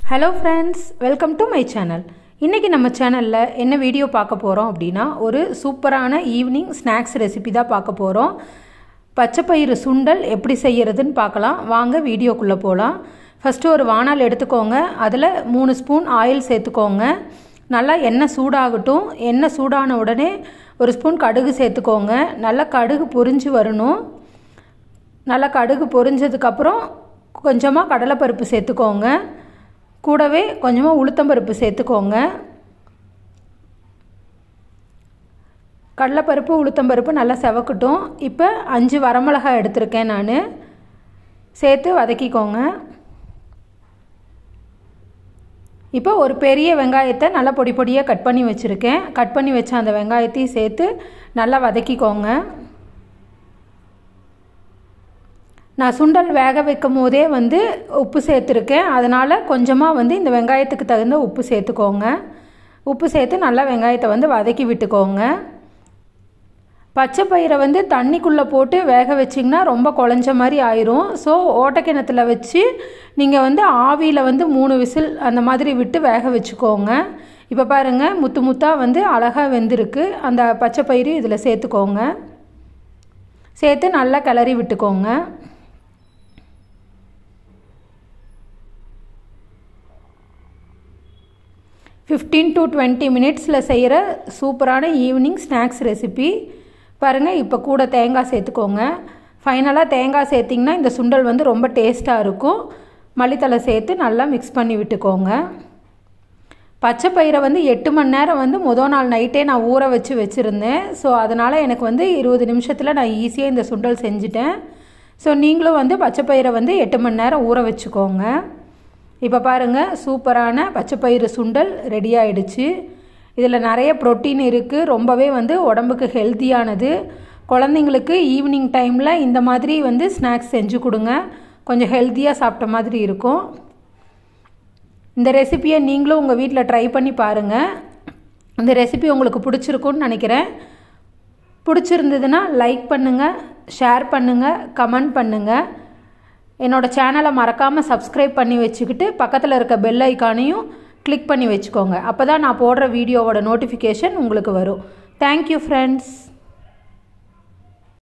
Hello friends, welcome to my channel. இன்னைக்கு நம்ம சேனல்ல என்ன வீடியோ பார்க்க போறோம் அப்படினா ஒரு சூப்பரான ஈவினிங் ஸ்நாக்ஸ் ரெசிபி தான் பார்க்க போறோம். பச்சைப்பயிறு சுண்டல் எப்படி செய்யறதுன்னு பார்க்கலாம். வாங்க வீடியோக்குள்ள போலாம். ஃபர்ஸ்ட் ஒரு வாணல் எடுத்துக்கோங்க. அதுல 3 ஸ்பூன் ஆயில் சேர்த்துக்கோங்க. நல்லா எண்ணெய் சூடாகட்டும். எண்ணெய் சூடான உடனே ஒரு ஸ்பூன் கடுகு சேர்த்துக்கோங்க. நல்லா கடுகு பொரிஞ்சு வரணும். நல்லா கடுகு பொரிஞ்சதுக்கு அப்புறம் கொஞ்சமா கடலைப்பருப்பு சேர்த்துக்கோங்க. கூடவே கொஞ்சமா உளுத்தம்பருப்பு சேர்த்துக்கோங்க. கடலைப்பருப்பு உளுத்தம்பருப்பு நல்லா செவக்கட்டும். இப்போ 5 வரமிளகாய் எடுத்துர்க்கேன் நான். சேர்த்து வதக்கிக்கோங்க. இப்போ ஒரு பெரிய வெங்காயத்தை நல்லா பொடி பொடியா கட் பண்ணி வச்சிருக்கேன். கட் பண்ணி வச்ச அந்த வெங்காயத்தை சேர்த்து நல்லா வதக்கிக்கோங்க. நான் சுண்டல் வேக வைக்கும்போதே உப்பு சேர்த்துருக்கேன். அதனால கொஞ்சமா இந்த வெங்காயத்துக்கு தகுந்த உப்பு சேர்த்துக்கோங்க. உப்பு சேர்த்து நல்லா வெங்காயத்தை வதக்கி விட்டுக்கோங்க. பச்சைப்பயிரை தண்ணிக்குள்ள போட்டு வேக வச்சிங்கன்னா ரொம்ப குழஞ்ச மாதிரி ஆயிரும். ஸோ ஓட்டக்கிணத்துல வச்சு நீங்கள் ஆவியில் 3 விசில் அந்த மாதிரி விட்டு வேக வச்சுக்கோங்க. இப்போ பாருங்க முத்து முத்தா அழகாக வெந்திருக்கு. அந்த பச்சைப்பயிறு இதில் சேர்த்துக்கோங்க. சேர்த்து நல்லா கிளறி விட்டுக்கோங்க. 15 to 20 மினிட்ஸில் செய்கிற சூப்பரான ஈவினிங் ஸ்நாக்ஸ் ரெசிபி பாருங்கள். இப்போ கூட தேங்காய் சேர்த்துக்கோங்க. ஃபைனலாக தேங்காய் சேர்த்திங்கன்னா இந்த சுண்டல் ரொம்ப டேஸ்ட்டாக இருக்கும். மல்லித்தலை சேர்த்து நல்லா மிக்ஸ் பண்ணி விட்டுக்கோங்க. பச்சைப்பயிரை 8 மணி நேரம் முதல் நாள் நைட்டே நான் ஊற வச்சுருந்தேன். ஸோ அதனால் எனக்கு 20 நிமிஷத்தில் நான் ஈஸியாக இந்த சுண்டல் செஞ்சுட்டேன். ஸோ நீங்களும் பச்சைப்பயிரை 8 மணி நேரம் ஊற வச்சுக்கோங்க. இப்போ பாருங்கள் சூப்பரான பச்சைப்பயிறு சுண்டல் ரெடி ஆயிடுச்சு. இதில் நிறைய புரோட்டீன் இருக்குது. ரொம்பவே உடம்புக்கு ஹெல்த்தியானது. குழந்தைங்களுக்கு ஈவினிங் டைமில் இந்த மாதிரி ஸ்நாக்ஸ் செஞ்சு கொடுங்க. கொஞ்சம் ஹெல்த்தியாக சாப்பிட்ட மாதிரி இருக்கும். இந்த ரெசிபியை நீங்களும் உங்கள் வீட்டில் ட்ரை பண்ணி பாருங்கள். இந்த ரெசிபி உங்களுக்கு பிடிச்சிருக்குன்னு நினைக்கிறேன். பிடிச்சிருந்ததுன்னா லைக் பண்ணுங்கள், ஷேர் பண்ணுங்கள், கமெண்ட் பண்ணுங்கள். என்னோட சேனலை மறக்காமல் சப்ஸ்கிரைப் பண்ணி வச்சுக்கிட்டு பக்கத்தில் இருக்க பெல் ஐக்கானையும் கிளிக் பண்ணி வச்சுக்கோங்க. அப்போ தான் நான் போடுற வீடியோவோட நோட்டிஃபிகேஷன் உங்களுக்கு வரும். Thank you friends.